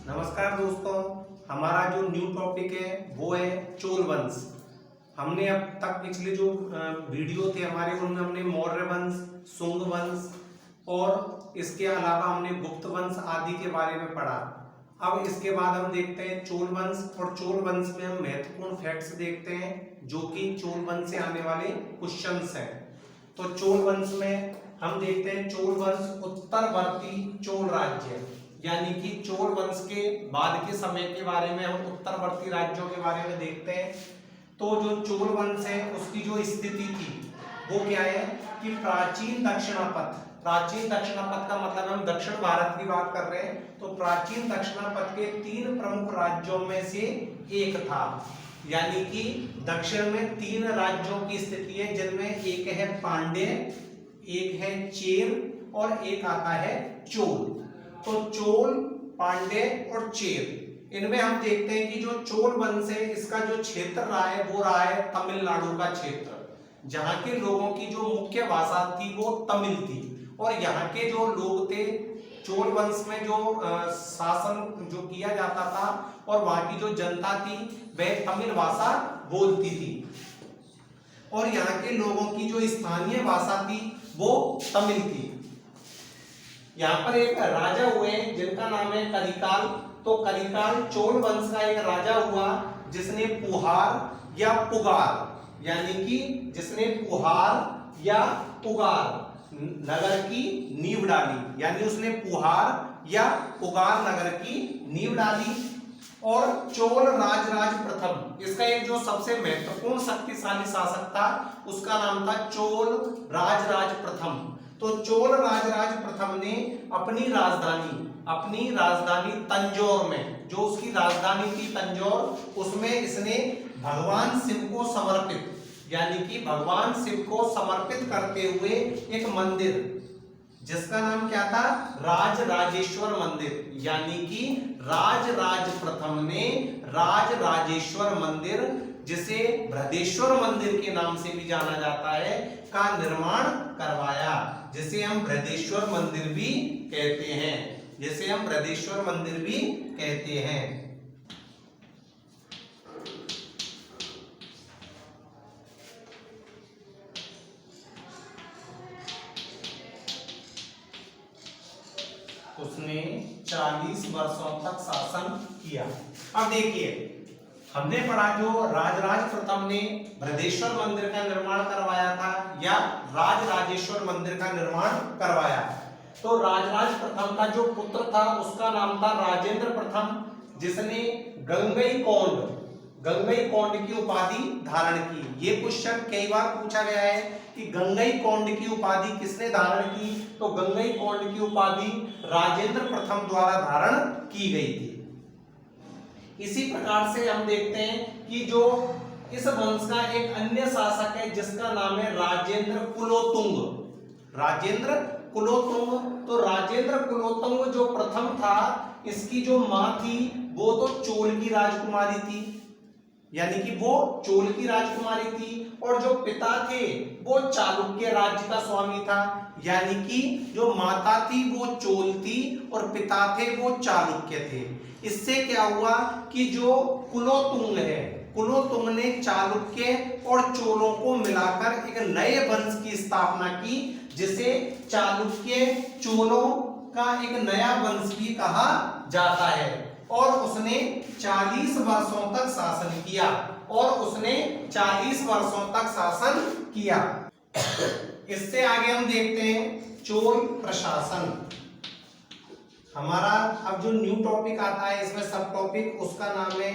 नमस्कार दोस्तों, हमारा जो न्यू टॉपिक है वो है चोल वंश। हमने अब तक पिछले जो वीडियो थे हमारे उनमें हमने मौर्य वंश, शुंग वंश और इसके अलावा हमने गुप्त वंश आदि के बारे में पढ़ा। अब इसके बाद हम देखते हैं चोल वंश, और चोल वंश में हम महत्वपूर्ण फैक्ट्स देखते हैं जो कि चोल वंश से आने वाले क्वेश्चंस हैं। तो चोल वंश में हम देखते हैं चोल वंश उत्तरवर्ती चोल राज्य, यानी कि चोल वंश के बाद के समय के बारे में हम उत्तरवर्ती राज्यों के बारे में देखते हैं। तो जो चोल वंश है उसकी जो स्थिति थी वो क्या है कि प्राचीन दक्षिणापथ। प्राचीन दक्षिणापथ का मतलब हम दक्षिण भारत की बात कर रहे हैं। तो प्राचीन दक्षिणापथ के 3 प्रमुख राज्यों में से एक था, यानी कि दक्षिण में 3 राज्यों की स्थिति है जिनमें एक है पांड्य, एक है चेर और एक आता है चोल। तो चोल, पांड्य और चेर, इनमें हम देखते हैं कि जो चोल वंश है इसका जो क्षेत्र रहा है वो रहा है तमिलनाडु का क्षेत्र, जहां के लोगों की जो मुख्य भाषा थी वो तमिल थी। और यहाँ के जो लोग थे चोल वंश में जो शासन जो किया जाता था और वहां की जो जनता थी वह तमिल भाषा बोलती थी, और यहाँ के लोगों की जो स्थानीय भाषा थी वो तमिल थी। यहाँ पर एक राजा हुए जिनका नाम है कलिकाल। तो कलिकाल चोल वंश का एक राजा हुआ जिसने पुहार या पुगार, यानी कि जिसने पुहार या पुगार नगर की नींव डाली, यानी उसने पुहार या पुगार नगर की नींव डाली। और चोल राजराज प्रथम, इसका एक जो सबसे महत्वपूर्ण शक्तिशाली शासक था उसका नाम था चोल राजराज प्रथम। तो चोल राजराज प्रथम ने अपनी राजधानी तंजौर में, जो उसकी राजधानी थी तंजौर, उसमें इसने भगवान शिव को समर्पित, यानी कि भगवान शिव को समर्पित करते हुए एक मंदिर जिसका नाम क्या था, राजराजेश्वर मंदिर, यानी कि राजराज प्रथम ने राजराजेश्वर मंदिर, जिसे बृहदेश्वर मंदिर के नाम से भी जाना जाता है, का निर्माण करवाया, जिसे हम बृहदेश्वर मंदिर भी कहते हैं, जिसे हम बृहदेश्वर मंदिर भी कहते हैं। उसने 40 वर्षों तक शासन किया। अब देखिए, हमने पढ़ा जो राजराज प्रथम ने बृहदेश्वर मंदिर का निर्माण करवाया था या राजराजेश्वर मंदिर का निर्माण करवाया। तो राजराज प्रथम का जो पुत्र था उसका नाम था राजेंद्र प्रथम, जिसने गंगईकोंड की उपाधि धारण की। ये क्वेश्चन कई बार पूछा गया है कि गंगईकोंड की उपाधि किसने धारण की। तो गंगईकोंड की उपाधि राजेंद्र प्रथम द्वारा धारण की गई थी। इसी प्रकार से हम देखते हैं कि जो इस वंश का एक अन्य शासक है जिसका नाम है राजेंद्र कुलोत्तुंग। राजेंद्र कुलोत्तुंग, तो राजेंद्र कुलोत्तुंग जो प्रथम था, इसकी जो मां थी वो तो चोल की राजकुमारी थी, यानी कि वो चोल की राजकुमारी थी, और जो पिता थे वो चालुक्य राज्य का स्वामी था, यानी कि जो माता थी वो चोल थी और पिता थे वो चालुक्य थे। इससे क्या हुआ कि जो कुलोत्तुंग है, कुलोत्तुंग ने चालुक्य और चोलों को मिलाकर एक नए वंश की स्थापना की, जिसे चालुक्य चोलों का एक नया वंश भी कहा जाता है। और उसने 40 वर्षों तक शासन किया, इससे आगे हम देखते हैं चोल प्रशासन। हमारा अब जो न्यू टॉपिक आता है इसमें सब टॉपिक, उसका नाम है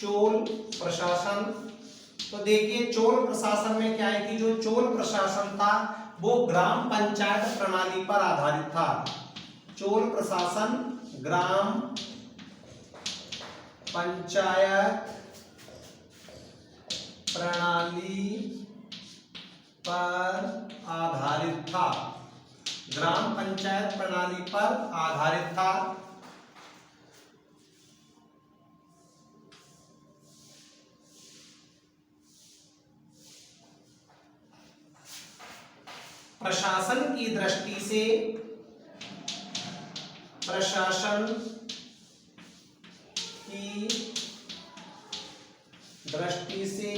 चोल प्रशासन। तो देखिए चोल प्रशासन में क्या है कि जो चोल प्रशासन था वो ग्राम पंचायत प्रणाली पर आधारित था। चोल प्रशासन ग्राम पंचायत प्रणाली पर आधारित था। ग्राम पंचायत प्रणाली पर आधारित था। प्रशासन की दृष्टि से प्रशासन की दृष्टि से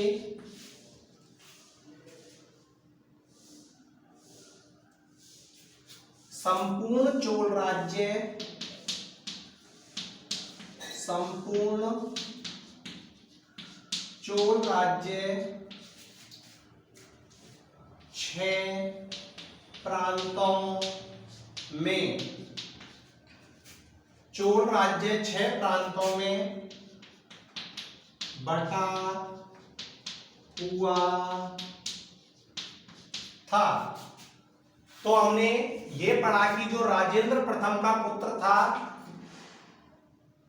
संपूर्ण चोल राज्य छह प्रांतों में, चोल राज्य 6 प्रांतों में बटा हुआ था। तो हमने ये पढ़ा कि जो राजेंद्र प्रथम का पुत्र था,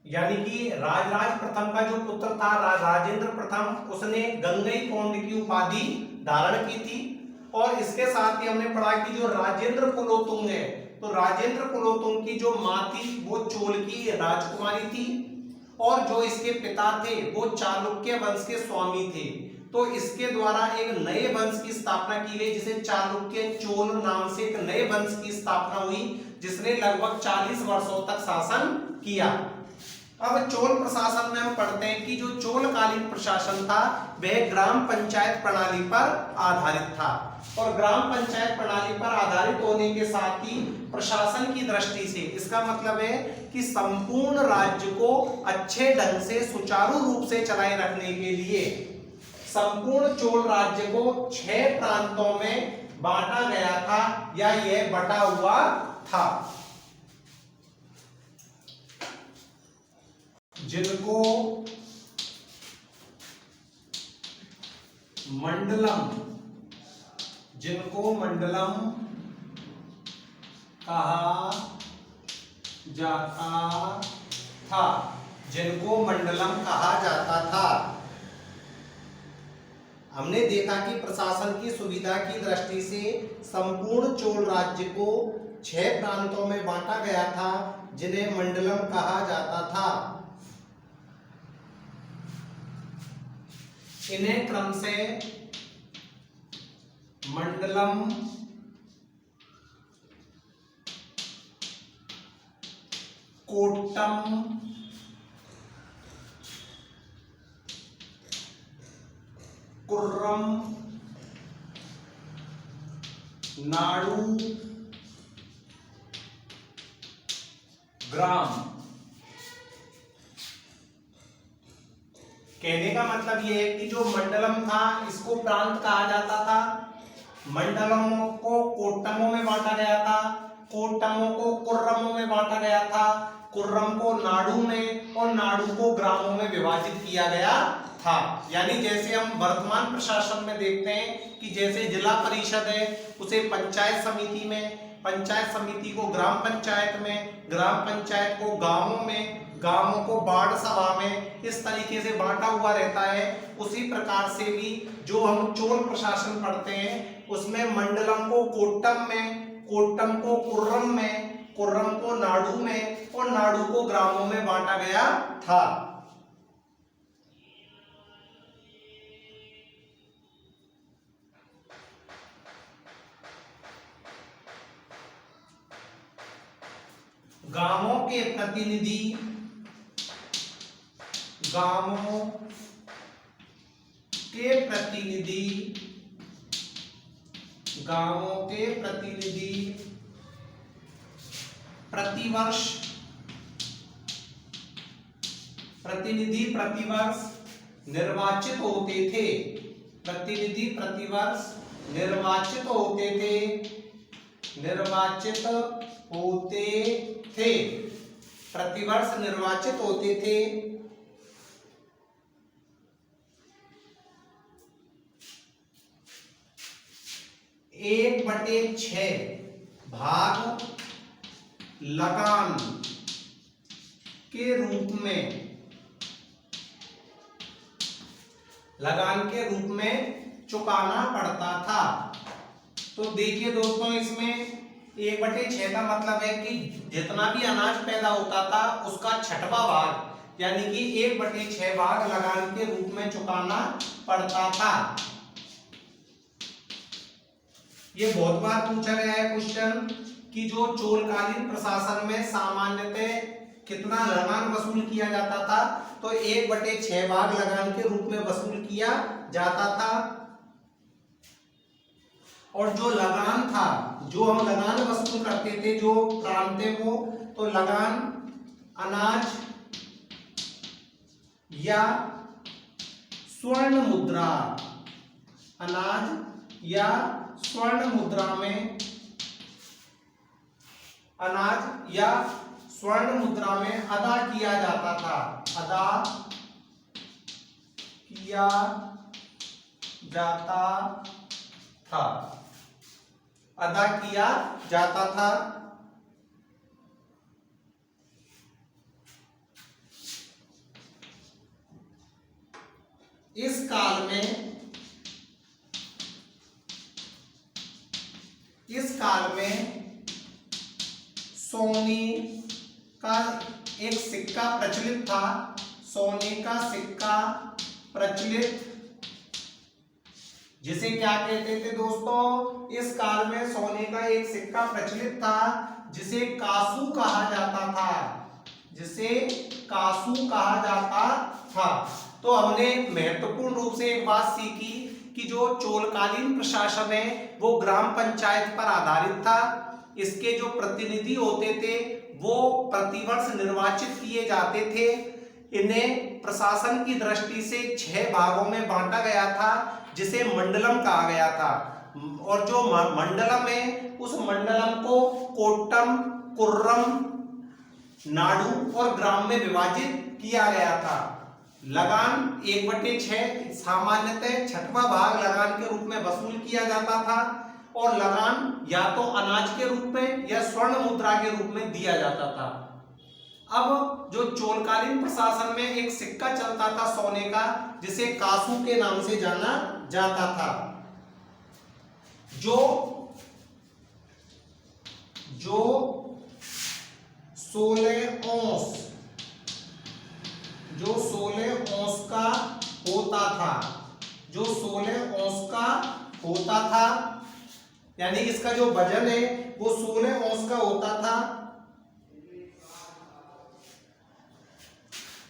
यानी कि राजराज प्रथम का जो पुत्र था राजेंद्र प्रथम, उसने गंगईकोंड की उपाधि धारण की थी। और इसके साथ ही हमने पढ़ा कि जो राजेंद्र कुलोत्तुंग है, तो राजेंद्र कुलोत्तुंग की जो मां थी वो चोल की राजकुमारी थी, और जो इसके पिता थे वो चालुक्य वंश के स्वामी थे। तो इसके द्वारा एक नए वंश की स्थापना की गई, जिसे चालुक्य चोल नाम से एक नए वंश की स्थापना हुई, जिसने लगभग 40 वर्षों तक शासन किया। अब चोल प्रशासन में हम पढ़ते हैं कि जो चोलकालीन प्रशासन था वह ग्राम पंचायत प्रणाली पर आधारित था, और ग्राम पंचायत प्रणाली पर आधारित होने के साथ ही प्रशासन की दृष्टि से इसका मतलब है कि संपूर्ण राज्य को अच्छे ढंग से सुचारू रूप से चलाए रखने के लिए संपूर्ण चोल राज्य को 6 प्रांतों में बांटा गया था, या यह बटा हुआ था, जिनको मंडलम कहा जाता था। हमने देखा कि प्रशासन की सुविधा की दृष्टि से संपूर्ण चोल राज्य को 6 प्रांतों में बांटा गया था, जिन्हें मंडलम कहा जाता था। इन्हें क्रम से मंडलम, कोट्टम, कुर्रम, नाडु, ग्राम। कहने का मतलब यह है कि जो मंडलम था इसको प्रांत कहा जाता था, मंडलमों को कोट्टमों में बांटा गया था, कोट्टमों को कुर्रमों में बांटा गया था, कुर्रम को नाडु में और नाडु को ग्रामों में विभाजित किया गया था। यानी जैसे हम वर्तमान प्रशासन में देखते हैं कि जैसे जिला परिषद है उसे पंचायत समिति में, पंचायत समिति को ग्राम पंचायत में, ग्राम पंचायत को गांवों में, गांवों को वार्ड सभा में, इस तरीके से बांटा हुआ रहता है। उसी प्रकार से भी जो हम चोल प्रशासन पढ़ते हैं उसमें मंडलम को कोट्टम में, कोट्टम को कुर्रम में, कुर्रम को नाडु में और नाडु को ग्रामों में बांटा गया था। गांवों के प्रतिनिधि, गांवों के प्रतिनिधि, गांवों के प्रतिनिधि प्रतिवर्ष, प्रतिवर्ष निर्वाचित होते थे, प्रतिनिधि प्रतिवर्ष निर्वाचित होते थे, निर्वाचित होते थे, प्रतिवर्ष निर्वाचित होते थे। 1/6 भाग लगान के रूप में, लगान के रूप में चुकाना पड़ता था। तो देखिए दोस्तों, इसमें 1/6 का मतलब है कि जितना भी अनाज पैदा होता था उसका 6वां भाग यानी कि 1/6 भाग लगान के रूप में चुकाना पड़ता था। ये बहुत बार पूछा गया है क्वेश्चन कि जो चोलकालीन प्रशासन में सामान्यतः कितना लगान वसूल किया जाता था, तो 1/6 भाग लगान के रूप में वसूल किया जाता था। और जो लगान था, जो हम लगान वसूल करते थे, जो प्रांत थे वो, तो लगान अनाज या स्वर्ण मुद्रा, अनाज या स्वर्ण मुद्रा में, अनाज या स्वर्ण मुद्रा में अदा किया जाता था, अदा किया जाता था, अदा किया जाता था। इस काल में, इस काल में सोने का एक सिक्का प्रचलित था, सोने का सिक्का प्रचलित, जिसे क्या कहते थे दोस्तों, इस काल में सोने का एक सिक्का प्रचलित था जिसे कासू कहा जाता था, जिसे कासू कहा जाता था। तो हमने महत्वपूर्ण रूप से एक बात सीखी कि जो चोलकालीन प्रशासन है वो ग्राम पंचायत पर आधारित था। इसके जो प्रतिनिधि होते थे वो प्रतिवर्ष निर्वाचित किए जाते थे। इन्हें प्रशासन की दृष्टि से 6 भागों में बांटा गया था, जिसे मंडलम कहा गया था। और जो मंडलम है, उस मंडलम को कोट्टम, कुर्रम, नाडु और ग्राम में विभाजित किया गया था। लगान 1/6 सामान्यतः 6वां भाग लगान के रूप में वसूल किया जाता था, और लगान या तो अनाज के रूप में या स्वर्ण मुद्रा के रूप में दिया जाता था। अब जो चोलकालीन प्रशासन में एक सिक्का चलता था सोने का, जिसे कासू के नाम से जाना जाता था, जो 16 औंस, जो 16 औंस का होता था, जो 16 औंस का होता था, यानी इसका जो वजन है वो 16 औंस का होता था।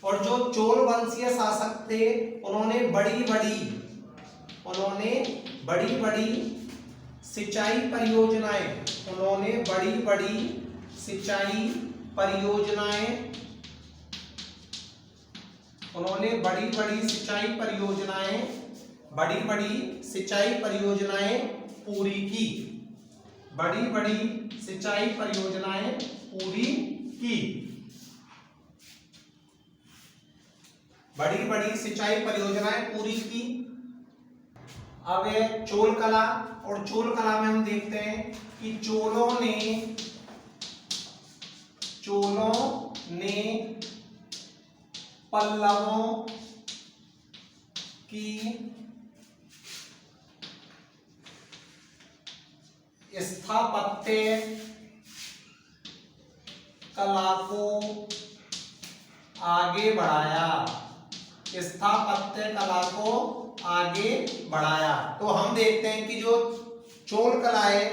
और जो चोल वंशीय शासक थे उन्होंने बड़ी बड़ी सिंचाई परियोजनाएं, उन्होंने बड़ी बड़ी सिंचाई परियोजनाएं, उन्होंने बड़ी बड़ी सिंचाई परियोजनाएं पूरी की, बड़ी बड़ी सिंचाई परियोजनाएं पूरी की, बड़ी बड़ी सिंचाई परियोजनाएं पूरी की। अब है चोल कला, और चोल कला में हम देखते हैं कि चोलों ने पल्लवों की स्थापत्य कला को आगे बढ़ाया, स्थापत्य कला को आगे बढ़ाया। तो हम देखते हैं कि जो चोल कला है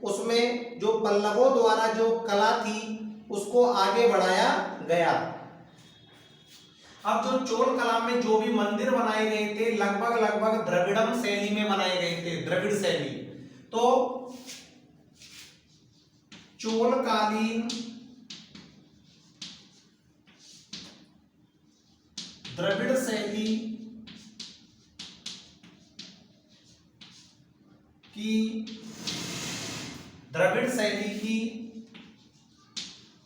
उसमें जो पल्लवों द्वारा जो कला थी उसको आगे बढ़ाया गया। अब जो चोल कला में जो भी मंदिर बनाए गए थे लगभग द्रविड़म शैली में बनाए गए थे, द्रविड़ शैली। तो चोलकालीन द्रविड़ शैली की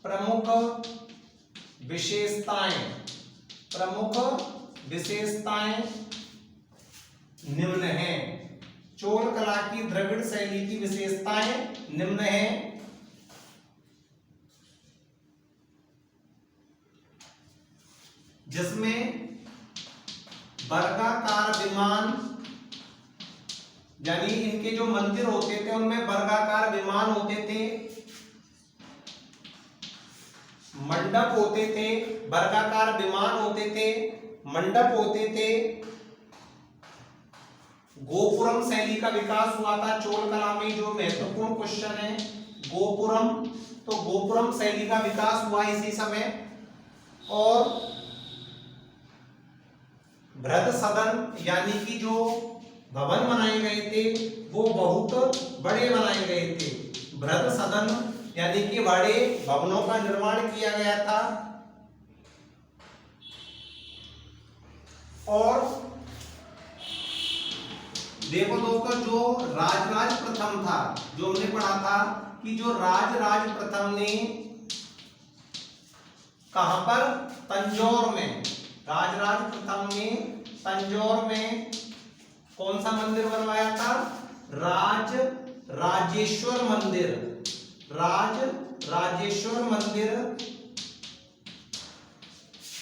प्रमुख विशेषताएं निम्न हैं। चोल कला की द्रविड़ शैली की विशेषताएं निम्न हैं। जिसमें वर्गाकार विमान, यानी इनके जो मंदिर होते थे उनमें वर्गाकार विमान होते थे, मंडप होते थे, वर्गाकार विमान होते थे, मंडप होते थे। गोपुरम शैली का विकास हुआ था चोल कला में, जो महत्वपूर्ण क्वेश्चन है गोपुरम। तो गोपुरम शैली का विकास हुआ इसी समय। बृहद सदन यानी कि जो भवन बनाए गए थे वो बहुत बड़े बनाए गए थे। बृहद सदन यानी कि बड़े भवनों का निर्माण किया गया था। और देखो दोस्तों, जो राजराज प्रथम था, जो हमने पढ़ा था कि जो राजराज प्रथम ने कहां पर, तंजौर में, राजराज प्रथम ने तंजौर में कौन सा मंदिर बनवाया था? राजेश्वर मंदिर। राजेश्वर मंदिर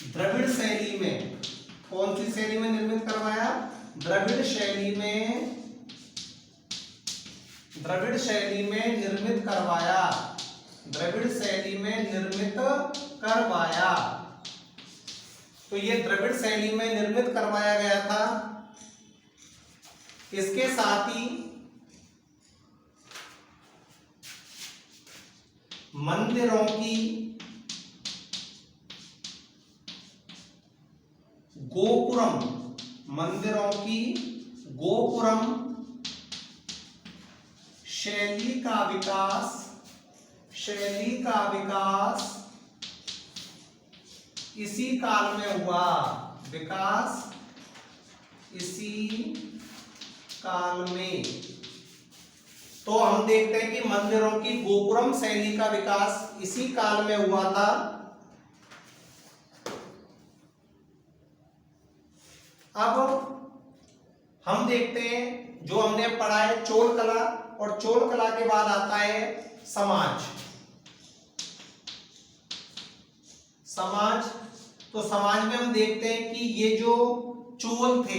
द्रविड़ शैली में, कौन सी शैली में निर्मित करवाया? द्रविड़ शैली में निर्मित करवाया। द्रविड़ शैली में निर्मित करवाया। तो ये द्रविड़ शैली में निर्मित करवाया गया था। इसके साथ ही मंदिरों की गोपुरम शैली का विकास इसी काल में हुआ। विकास इसी काल में। तो हम देखते हैं कि मंदिरों की गोपुरम शैली का विकास इसी काल में हुआ था। अब हम देखते हैं, जो हमने पढ़ा है चोल कला, और चोल कला के बाद आता है समाज। तो समाज में हम देखते हैं कि ये जो चोल थे,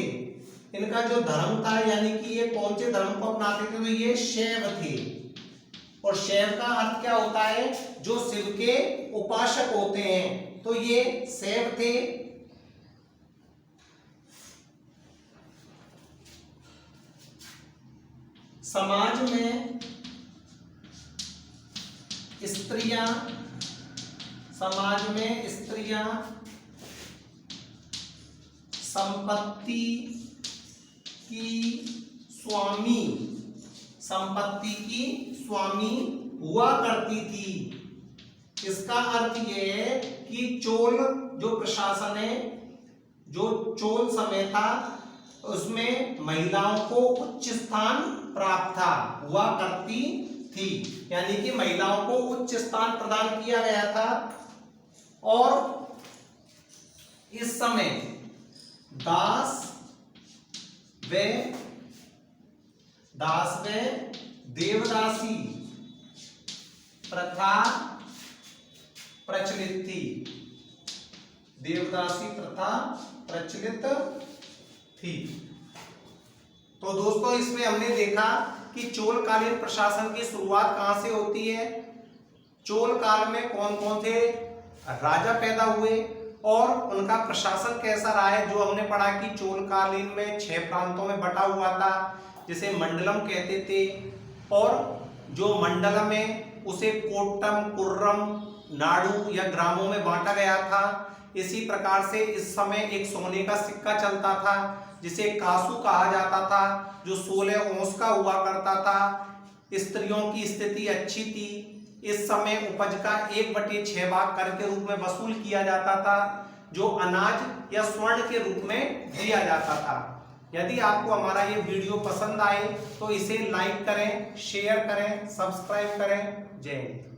इनका जो धर्म था, यानी कि ये कौन से धर्म को अपनाते थे? तो ये शैव थे। और शैव का अर्थ क्या होता है? जो शिव के उपासक होते हैं। तो ये शैव थे। समाज में स्त्रियां संपत्ति की स्वामी हुआ करती थी। इसका अर्थ यह है कि चोल जो प्रशासन है, जो चोल समय था, उसमें महिलाओं को उच्च स्थान प्राप्त था, हुआ करती थी। यानी कि महिलाओं को उच्च स्थान प्रदान किया गया था। और इस समय दास व देवदासी प्रथा प्रचलित थी। देवदासी प्रथा प्रचलित थी। तो दोस्तों, इसमें हमने देखा कि चोल कालीन प्रशासन की शुरुआत कहां से होती है, चोल काल में कौन कौन से राजा पैदा हुए और उनका प्रशासन कैसा रहा है। जो हमने पढ़ा कि चोल कालीन में 6 प्रांतों में बटा हुआ था, जिसे मंडलम कहते थे। और जो मंडलम है उसे कोट्टम, कुर्रम, नाडु या ग्रामों में बांटा गया था। इसी प्रकार से इस समय एक सोने का सिक्का चलता था जिसे कासू कहा जाता था, जो 16 औंस का हुआ करता था। स्त्रियों की स्थिति अच्छी थी। इस समय उपज का 1/6 भाग कर के रूप में वसूल किया जाता था, जो अनाज या स्वर्ण के रूप में दिया जाता था। यदि आपको हमारा ये वीडियो पसंद आए तो इसे लाइक करें, शेयर करें, सब्सक्राइब करें। जय हिंद।